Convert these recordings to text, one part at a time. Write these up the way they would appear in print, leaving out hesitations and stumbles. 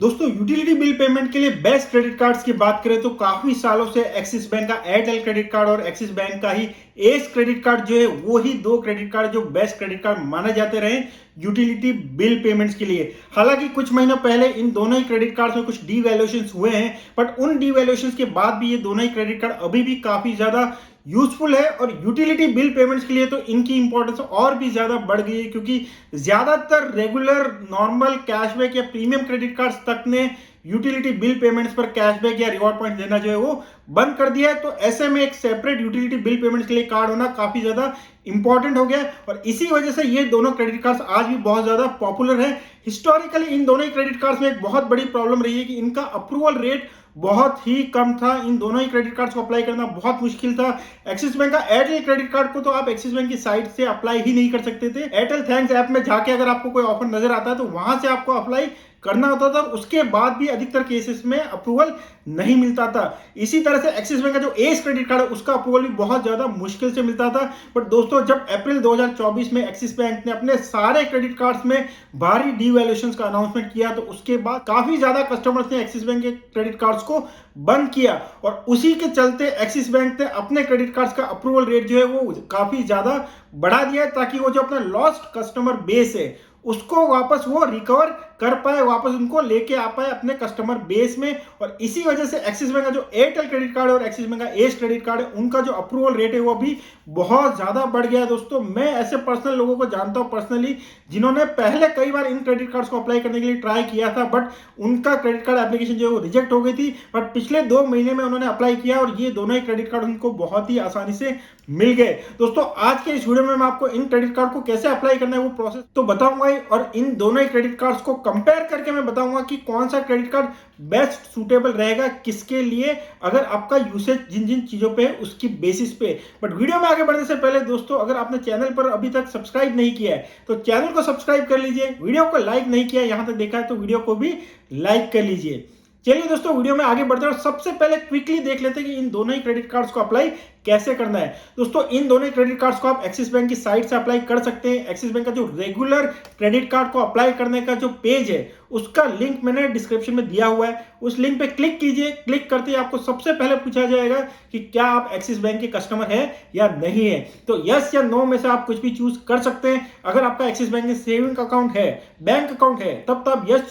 दोस्तों utility bill payment के लिए बेस्ट क्रेडिट कार्ड्स की बात करें तो काफी सालों से एक्सिस बैंक का एयरटेल क्रेडिट कार्ड और एक्सिस बैंक का ही एस क्रेडिट कार्ड जो है वो ही दो क्रेडिट कार्ड जो बेस्ट क्रेडिट कार्ड माने जाते रहे यूटिलिटी बिल पेमेंट्स के लिए। हालांकि कुछ महीनों पहले इन दोनों ही क्रेडिट कार्ड्स में कुछ डीवैल्यूएशंस हुए हैं, बट उन डीवैल्यूएशंस के बाद भी ये दोनों ही क्रेडिट कार्ड अभी भी काफी ज्यादा यूजफुल है और यूटिलिटी बिल पेमेंट्स के लिए तो इनकी इंपॉर्टेंस और भी ज्यादा बढ़ गई है, क्योंकि ज्यादातर रेगुलर नॉर्मल कैशबैक या प्रीमियम क्रेडिट कार्ड्स तक ने यूटिलिटी बिल पेमेंट्स पर कैशबैक या रिवॉर्ड पॉइंट देना जो है वो बंद कर दिया है। तो ऐसे में एक सेपरेट यूटिलिटी बिल पेमेंट्स के लिए कार्ड होना काफी ज्यादा इंपॉर्टेंट हो गया है और इसी वजह से ये दोनों क्रेडिट कार्ड्स आज भी बहुत ज्यादा पॉपुलर है। हिस्टोरिकली इन दोनों ही क्रेडिट कार्ड्स में एक बहुत बड़ी प्रॉब्लम रही है कि इनका अप्रूवल रेट बहुत ही कम था। इन दोनों ही क्रेडिट कार्ड्स को अप्लाई करना बहुत मुश्किल था। एक्सिस बैंक का एयरटेल क्रेडिट कार्ड को तो आप एक्सिस बैंक की साइट से अप्लाई ही नहीं कर सकते थे। एयरटेल थैंक्स ऐप में जाके अगर आपको कोई ऑफर नजर आता है तो वहां से आपको अप्लाई करना होता था, उसके बाद भी अधिकतर केसेस में अप्रूवल नहीं मिलता था। इसी तरह से एक्सिस बैंक का जो एस क्रेडिट कार्ड है उसका अप्रूवल भी बहुत ज्यादा मुश्किल से मिलता था। बट दोस्तों जब अप्रैल 2024 में एक्सिस बैंक ने अपने सारे क्रेडिट कार्ड्स में भारी डीवैल्यूएशन का अनाउंसमेंट किया तो उसके बाद काफी ज्यादा कस्टमर्स ने एक्सिस बैंक के क्रेडिट कार्ड्स को बंद किया और उसी के चलते एक्सिस बैंक ने अपने क्रेडिट कार्ड्स का अप्रूवल रेट जो है वो काफी ज्यादा बढ़ा दिया है, ताकि वो जो अपना लॉस्ट कस्टमर बेस है उसको वापस वो रिकवर कर पाए, वापस उनको लेके आ पाए अपने कस्टमर बेस में। और इसी वजह से एक्सिस बैंक का जो एयरटेल क्रेडिट कार्ड और एक्सिस बैंक का एस क्रेडिट कार्ड है उनका जो अप्रूवल रेट है वो भी बहुत ज्यादा बढ़ गया है। दोस्तों मैं ऐसे पर्सनल लोगों को जानता हूं पर्सनली जिन्होंने पहले कई बार इन क्रेडिट कार्ड्स को अप्लाई करने के लिए ट्राई किया था, बट उनका क्रेडिट कार्ड एप्लीकेशन जो है वो रिजेक्ट हो गई थी। बट पिछले 2 महीने में उन्होंने अप्लाई किया और ये दोनों ही क्रेडिट कार्ड उनको बहुत ही आसानी से मिल गए। दोस्तों आज के इस वीडियो में मैं आपको इन क्रेडिट कार्ड को कैसे अप्लाई करना है वो प्रोसेस तो बताऊंगा ही, और इन दोनों ही क्रेडिट कार्ड्स को कंपेयर करके मैं बताऊंगा कि कौन सा क्रेडिट कार्ड बेस्ट सूटेबल रहेगा किसके लिए, अगर आपका यूसेज जिन जिन चीजों पे है उसकी बेसिस पे। बट वीडियो में आगे बढ़ने से पहले दोस्तों अगर आपने चैनल पर अभी तक सब्सक्राइब नहीं किया है तो चैनल को सब्सक्राइब कर लीजिए, वीडियो को लाइक नहीं किया यहां तक देखा है तो वीडियो को भी लाइक कर लीजिए। चलिए दोस्तों वीडियो में आगे बढ़ते हैं और सबसे पहले क्विकली देख लेते हैं कि इन दोनों ही क्रेडिट कार्ड्स को अप्लाई कैसे करना है। दोस्तों इन दोनों क्रेडिट कार्ड्स को आप एक्सिस बैंक की साइट से अप्लाई कर सकते हैं। एक्सिस बैंक का जो रेगुलर क्रेडिट कार्ड को अप्लाई करने का जो पेज है उसका लिंक मैंने डिस्क्रिप्शन में दिया हुआ है, उस लिंक पे क्लिक कीजिए। क्लिक करते ही आपको सबसे पहले पूछा जाएगा कि क्या आप एक्सिस बैंक के कस्टमर है या नहीं है, तो यस या नो में से आप कुछ भी चूज कर सकते हैं। अगर आपका एक्सिस बैंक में सेविंग अकाउंट है, बैंक अकाउंट है, तब तो आप यस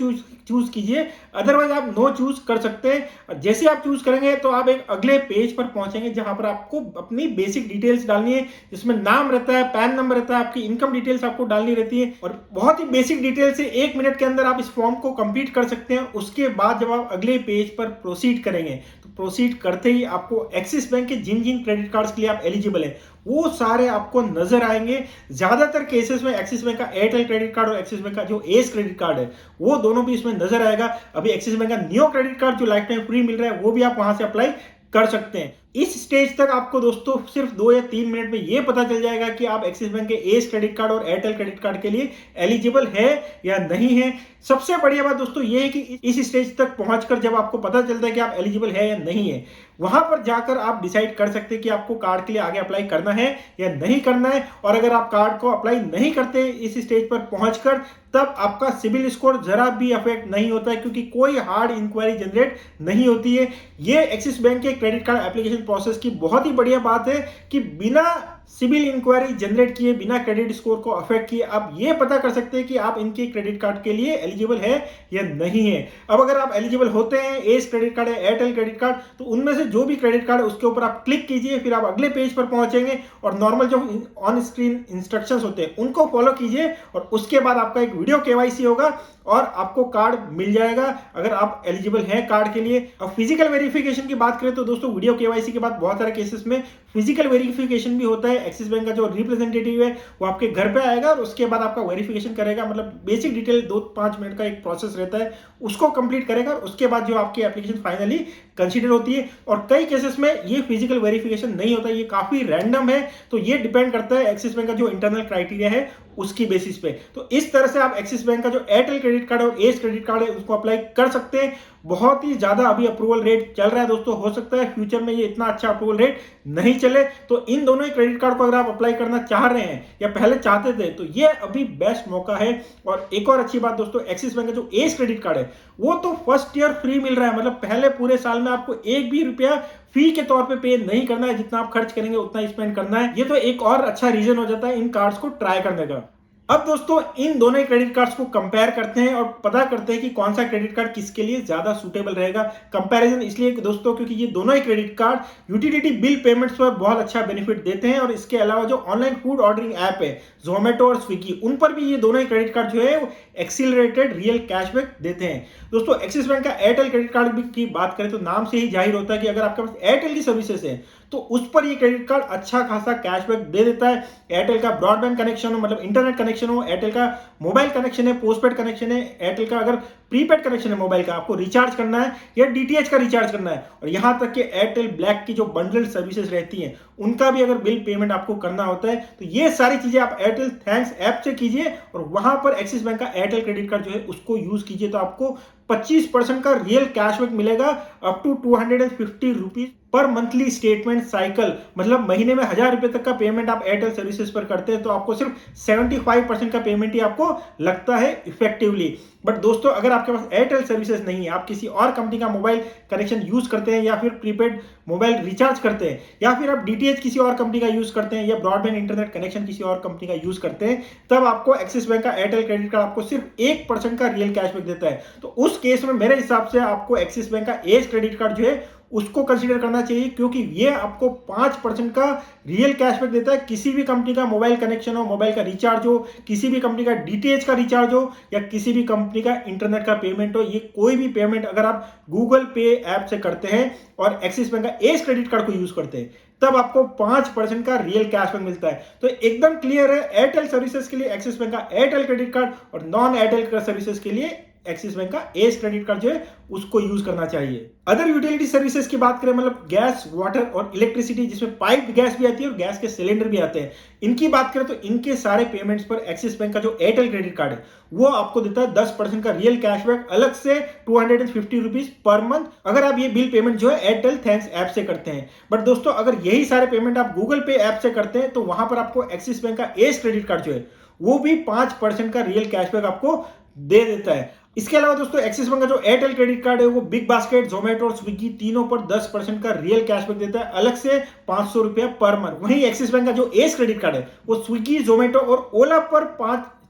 चूज कीजिए, अदरवाइज आप नो चूज कर सकते हैं। जैसे आप चूज करेंगे तो आप एक अगले पेज पर पहुंचेंगे जहां पर आपको अपनी बेसिक डिटेल्स डालनी है, जिसमें नाम रहता है, पैन नंबर रहता है, आपकी इनकम डिटेल्स आपको डालनी रहती है और बहुत ही बेसिक डिटेल्स से 1 मिनट के अंदर आप इस फॉर्म को कंप्लीट कर सकते हैं। उसके बाद जब आप अगले पेज पर प्रोसीड करेंगे तो प्रोसीड करते ही आपको एक्सिस बैंक के जिन जिन क्रेडिट कार्ड्स के लिए आप एलिजिबल है वो सारे आपको नजर आएंगे। ज्यादातर केसेस में एक्सिस बैंक का एयरटेल क्रेडिट कार्ड और एक्सिस बैंक का जो एस क्रेडिट कार्ड है वो दोनों भी इसमें नजर आएगा। अभी एक्सिस बैंक का नियो क्रेडिट कार्ड जो लाइफ टाइम फ्री मिल रहा है वो भी आप वहां से अप्लाई कर सकते हैं। इस स्टेज तक आपको दोस्तों सिर्फ 2 या 3 मिनट में यह पता चल जाएगा कि आप एक्सिस बैंक के एस क्रेडिट कार्ड और एयरटेल क्रेडिट कार्ड के लिए एलिजिबल है या नहीं है। सबसे बढ़िया बात दोस्तों यह है कि इस स्टेज तक पहुंचकर जब आपको पता चलता है कि आप एलिजिबल है या नहीं है, वहां पर जाकर आप डिसाइड कर सकते हैं कि आपको कार्ड के लिए आगे अप्लाई करना है या नहीं करना है। और अगर आप कार्ड को अप्लाई नहीं करते इस स्टेज पर पहुंचकर, तब आपका सिविल स्कोर जरा भी अफेक्ट नहीं होता है, क्योंकि कोई हार्ड इंक्वायरी जनरेट नहीं होती है। ये एक्सिस बैंक के क्रेडिट कार्ड एप्लीकेशन प्रोसेस की बहुत ही बढ़िया बात है कि बिना सिविल इंक्वायरी जनरेट किए, बिना क्रेडिट स्कोर को अफेक्ट किए आप ये पता कर सकते हैं कि आप इनके क्रेडिट कार्ड के लिए एलिजिबल है या नहीं है। अब अगर आप एलिजिबल होते हैं, एस क्रेडिट कार्ड है, एयरटेल क्रेडिट कार्ड, तो उनमें से जो भी क्रेडिट कार्ड है उसके ऊपर आप क्लिक कीजिए, फिर आप अगले पेज पर पहुंचेंगे और नॉर्मल जो ऑन स्क्रीन इंस्ट्रक्शंस होते हैं उनको फॉलो कीजिए और उसके बाद आपका एक वीडियो केवाईसी होगा और आपको कार्ड मिल जाएगा अगर आप एलिजिबल हैं कार्ड के लिए। अब फिजिकल वेरिफिकेशन की बात करें तो दोस्तों वीडियो केवाईसी के बाद बहुत सारे केसेस में फिजिकल वेरिफिकेशन भी होता है। एक्सिस बैंक का जो रिप्रेजेंटेटिव है वो आपके घर पे आएगा और उसके बाद आपका वेरिफिकेशन करेगा, मतलब बेसिक डिटेल 2-5 मिनट का एक प्रोसेस रहता है, उसको कंप्लीट करेगा और उसके बाद जो आपकी एप्लीकेशन फाइनली कंसीडर होती है। और कई केसेस में ये फिजिकल वेरिफिकेशन नहीं होता, ये काफी रैंडम है, तो ये डिपेंड करता है एक्सिस बैंक का जो इंटरनल क्राइटेरिया है उसकी बेसिस पे। तो इस तरह से आप एक्सिस बैंक का जो एयरटेल क्रेडिट कार्ड और एस क्रेडिट कार्ड है उसको अप्लाई कर सकते हैं। बहुत ही ज्यादा अभी अप्रूवल रेट चल रहा है दोस्तों। हो सकता है फ्यूचर में ये इतना अच्छा अप्रूवल रेट नहीं चले। तो इन दोनों ही क्रेडिट कार्ड को अगर आप अप्लाई करना चाह रहे हैं या पहले चाहते थे तो ये अभी बेस्ट मौका है। और एक और अच्छी बात दोस्तों, एक्सिस बैंक का जो एज क्रेडिट कार्ड है वो तो फर्स्ट ईयर फ्री मिल रहा है। मतलब पहले पूरे साल में आपको एक भी रुपया फी के तौर पे पे नहीं करना है, जितना आप खर्च करेंगे उतना ही स्पेंड करना है। ये तो एक और अच्छा रीजन हो जाता है इन कार्ड्स को ट्राई करने का। अब दोस्तों इन दोनों ही क्रेडिट कार्ड्स को कंपेयर करते हैं और पता करते हैं कि कौन सा क्रेडिट कार्ड किसके लिए ज्यादा सूटेबल रहेगा। कंपैरिजन इसलिए दोस्तों क्योंकि ये दोनों ही credit card utility bill payments पर बहुत अच्छा बेनिफिट देते हैं। और इसके अलावा जो ऑनलाइन फूड ऑर्डरिंग ऐप है जोमेटो और स्विगी, उन पर भी ये दोनों ही क्रेडिट कार्ड जो है वो एक्सीलरेटेड रियल कैशबैक देते हैं। दोस्तों एक्सिस बैंक का एयरटेल क्रेडिट कार्ड की बात करें तो नाम से ही जाहिर होता है कि अगर आपके पास एयरटेल की सर्विसेज है तो उस पर ये क्रेडिट कार्ड अच्छा खासा कैशबैक दे देता है। एयरटेल का ब्रॉडबैंड कनेक्शन हो, मतलब इंटरनेट कनेक्शन हो, एयरटेल का मोबाइल कनेक्शन है, पोस्टपेड कनेक्शन है, एयरटेल का अगर प्रीपेड कनेक्शन है मोबाइल का, आपको रिचार्ज करना है या डीटीएच का रिचार्ज करना है, और यहां तक कि एयरटेल ब्लैक की जो बंडल्ड सर्विसेज रहती हैं उनका भी अगर बिल पेमेंट आपको करना होता है तो ये सारी चीजें आप एयरटेल थैंक्स ऐप से कीजिए और वहां पर एक्सिस बैंक का एयरटेल क्रेडिट कार्ड जो है उसको यूज कीजिए तो आपको 25% का रियल कैशबैक मिलेगा अप टू 250 रुपीज पर मंथली स्टेटमेंट साइकिल। मतलब महीने में 1000 रुपए तक का पेमेंट आप एयरटेल सर्विसेज पर करते हैं तो आपको सिर्फ 75% का पेमेंट ही आपको लगता है इफेक्टिवली। बट दोस्तों अगर आपके पास एयरटेल सर्विसेज नहीं है, आप किसी और कंपनी का मोबाइल कनेक्शन यूज करते हैं या फिर प्रीपेड मोबाइल रिचार्ज करते हैं या फिर आप डीटीएच किसी और कंपनी का यूज करते हैं या ब्रॉडबैंड इंटरनेट कनेक्शन किसी और कंपनी का यूज करते हैं, तब आपको एक्सिस बैंक का एयरटेल क्रेडिट कार्ड आपको सिर्फ 1% का रियल कैशबैक देता है। तो उस केस में मेरे हिसाब से आपको एक्सिस बैंक का एज क्रेडिट कार्ड जो है उसको कंसीडर करना चाहिए, क्योंकि ये आपको 5% का रियल कैशबैक देता है। किसी भी कंपनी का मोबाइल कनेक्शन हो, मोबाइल का रिचार्ज हो, किसी भी कंपनी का डीटीएच का रिचार्ज हो या किसी भी कंपनी का इंटरनेट का पेमेंट हो, ये कोई भी पेमेंट अगर आप गूगल पे ऐप से करते हैं और एक्सिस बैंक का एज क्रेडिट कार्ड को यूज करते हैं तब आपको 5% का रियल कैशबैक मिलता है। तो एकदम क्लियर है, एयरटेल सर्विसेज के लिए एक्सिस बैंक का एयरटेल क्रेडिट कार्ड और नॉन एयरटेल सर्विसेज के लिए एक्सिस बैंक का एज क्रेडिट कार्ड जो है उसको यूज करना चाहिए। अदर यूटिलिटी सर्विसेज की बात करें, मतलब गैस, वाटर और इलेक्ट्रिसिटी जिसमें पाइप गैस भी आती है और गैस के सिलेंडर भी आते हैं, इनकी बात करें तो इनके सारे पेमेंट्स पर एक्सिस बैंक का जो एयरटेल क्रेडिट कार्ड है वो आपको देता है 10% का रियल कैशबैक अलग से 250 रुपीज पर मंथ, अगर आप ये बिल पेमेंट जो है एयरटेल थैंक्स ऐप से करते हैं। बट दोस्तों अगर यही सारे पेमेंट आप गूगल पे ऐप से करते हैं तो वहां पर आपको एक्सिस बैंक का एज क्रेडिट कार्ड जो है वो भी 5% का रियल कैशबैक आपको दे देता है। इसके अलावा दोस्तों एक्सिस बैंक का जो एयरटेल क्रेडिट कार्ड है वो बिग बास्केट, जोमेटो और स्विगी तीनों पर 10% का रियल कैशबैक देता है अलग से 500 रुपया पर मंथ। वहीं एक्सिस बैंक का जो एज क्रेडिट कार्ड है वो स्विगी, जोमेटो और ओला पर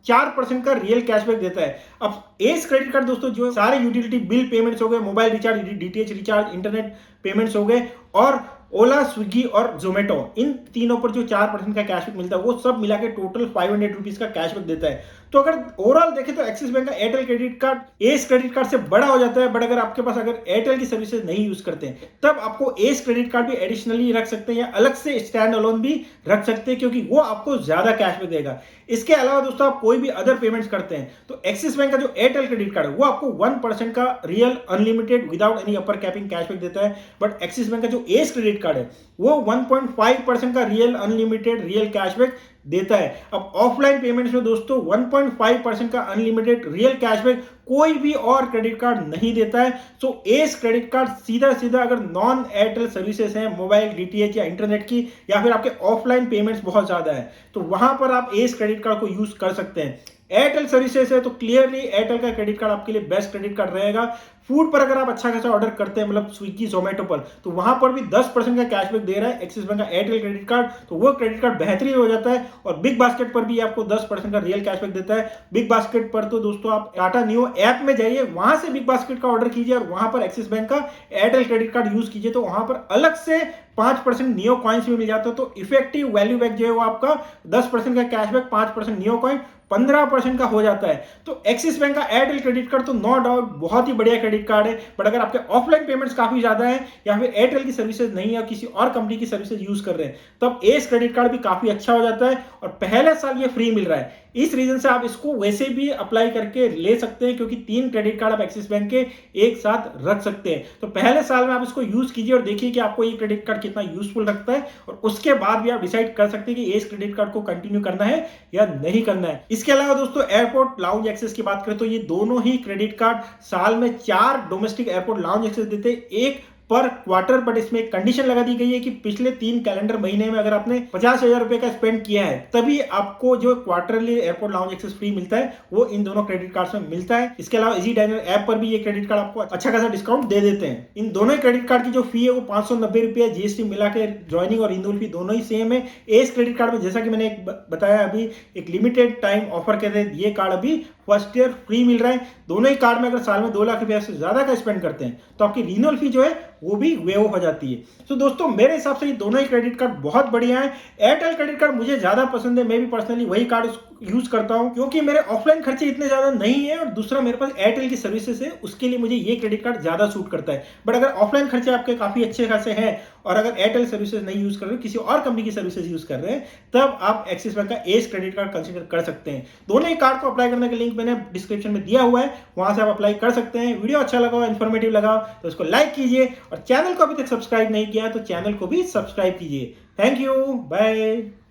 4% का रियल कैशबैक देता है। अब एज क्रेडिट कार्ड दोस्तों जो सारे यूटिलिटी बिल पेमेंट्स हो गए, mobile recharge, DTH recharge, internet payments हो गए और ओला, स्विगी और जोमेटो, इन तीनों पर जो 4% का कैशबैक मिलता है वो सब मिला के टोटल 500 रुपीज का कैशबैक देता है। तो अगर ओवरऑल देखें तो एक्सिस बैंक का Airtel credit card as credit card से बड़ा हो जाता है। बट अगर आपके पास अगर एयरटेल की सर्विसेज नहीं यूज करते हैं तब आपको एज क्रेडिट कार्ड भी एडिशनली रख सकते हैं या अलग से स्टैंड अलोन भी रख सकते हैं, क्योंकि वो आपको ज्यादा कैशबैक देगा। इसके अलावा दोस्तों आप कोई भी अदर पेमेंट्स करते हैं तो एक्सिस बैंक का जो एयरटेल क्रेडिट कार्ड है वो आपको 1% का रियल अनलिमिटेड विदाउट एनी अपर कैपिंग कैशबैक देता है। बट एक्सिस बैंक का जो एज क्रेडिट कार्ड है वो 1.5% का रियल अनलिमिटेड रियल कैशबैक देता है। अब ऑफलाइन पेमेंट्स में दोस्तों 1.5% का अनलिमिटेड रियल कैशबैक कोई भी और क्रेडिट कार्ड नहीं देता है। सो एज क्रेडिट कार्ड सीधा सीधा अगर नॉन एयरटेल सर्विसेज हैं, मोबाइल, डीटीएच या इंटरनेट की, या फिर आपके ऑफलाइन पेमेंट्स बहुत ज्यादा है तो वहां पर आप एज क्रेडिट कार्ड को यूज कर सकते हैं। एयरटेल सर्विसेज है तो क्लियरली एयरटेल का क्रेडिट कार्ड आपके लिए बेस्ट क्रेडिट कार्ड रहेगा। फूड पर अगर आप अच्छा खासा ऑर्डर करते हैं, मतलब स्विगी, जोमेटो पर, तो वहां पर भी 10% का कैशबैक दे रहा है एक्सिस बैंक का एयरटेल क्रेडिट कार्ड, तो वो क्रेडिट कार्ड बेहतरीन हो जाता है। और बिग बास्केट पर भी आपको 10% का रियल कैशबैक देता है। बिग बास्केट पर तो दोस्तों आप टाटा नियो ऐप में जाइए, वहां से बिग बास्केट का ऑर्डर कीजिए और वहां पर एक्सिस बैंक का एयरटेल क्रेडिट कार्ड यूज कीजिए तो वहां पर अलग से 5% नियो कॉइन्स भी मिल जाता है। तो इफेक्टिव वैल्यू बैक जो है वो आपका 10% का कैशबैक, 5% नियो कॉइन, 15% का हो जाता है। तो एक्सिस बैंक का एयरटेल क्रेडिट कार्ड तो नो डाउट बहुत ही बढ़िया क्रेडिट कार्ड है। बट अगर आपके ऑफलाइन पेमेंट्स काफी ज्यादा है या फिर एयरटेल की सर्विसेज नहीं है और किसी और कंपनी की सर्विसेज यूज कर रहे हैं तब एज क्रेडिट कार्ड भी काफी अच्छा हो जाता है और पहले साल ये फ्री मिल रहा है। इस रीजन से आप इसको वैसे भी अप्लाई करके ले सकते हैं, क्योंकि 3 क्रेडिट कार्ड आप एक्सिस बैंक के एक साथ रख सकते हैं। तो पहले साल में आप इसको यूज कीजिए और देखिए कि आपको ये क्रेडिट कार्ड कितना यूजफुल रखता है, और उसके बाद भी आप डिसाइड कर सकते हैं कि एस क्रेडिट कार्ड को कंटिन्यू करना है या नहीं करना है। इसके अलावा दोस्तों एयरपोर्ट लाउंज एक्सेस की बात करें तो ये दोनों ही क्रेडिट कार्ड साल में 4 डोमेस्टिक एयरपोर्ट लाउंज एक्सेस देते हैं, एक पर क्वार्टर। बट इसमें एक कंडीशन लगा दी गई है कि पिछले 3 कैलेंडर महीने में अगर आपने 50,000 रुपए का स्पेंड किया है तभी आपको जो quarterly airport lounge access free मिलता है, वो इन दोनों क्रेडिट कार्ड्स में मिलता है। इसके अलावा इजी डाइनर ऐप पर भी ये क्रेडिट कार्ड आपको अच्छा खासा डिस्काउंट दे देते हैं। इन दोनों क्रेडिट कार्ड की जो फी है वो 590 रुपए जीएसटी मिला के, ज्वाइनिंग और रिन्यूअल फी दोनों ही सेम है। एस क्रेडिट कार्ड में जैसा कि मैंने बताया अभी, एक लिमिटेड टाइम ऑफर के तहत ये कार्ड अभी फर्स्ट ईयर फ्री मिल रहा है। दोनों ही कार्ड में अगर साल में 2 लाख रुपए से ज्यादा का स्पेंड करते हैं तो आपकी रिन्यूअल फी जो है वो भी वेव हो जाती है। तो दोस्तों मेरे हिसाब से ये दोनों ही क्रेडिट कार्ड बहुत बढ़िया है। एयरटेल क्रेडिट कार्ड मुझे ज्यादा पसंद है, मैं भी पर्सनली वही कार्ड यूज करता हूं क्योंकि मेरे ऑफलाइन खर्चे इतने ज्यादा नहीं है, और दूसरा मेरे पास एयरटेल की सर्विसेज है, उसके लिए मुझे ये क्रेडिट कार्ड ज्यादा सूट करता है। बट अगर ऑफलाइन खर्चे आपके काफी अच्छे खासे हैं और अगर एयरटेल सर्विसेज नहीं यूज कर रहे, किसी और कंपनी की सर्विसेज यूज कर रहे हैं, तब आप एक्सिस बैंक का एस क्रेडिट कार्ड कंसीडर कर सकते हैं। दोनों ही कार्ड को अप्लाई करने का लिंक मैंने डिस्क्रिप्शन में दिया हुआ है, वहां से आप अप्लाई कर सकते हैं। वीडियो अच्छा लगा, इन्फॉर्मेटिव लगा तो उसको लाइक कीजिए, और चैनल को अभी तक सब्सक्राइब नहीं किया तो चैनल को भी सब्सक्राइब कीजिए। Thank you, bye.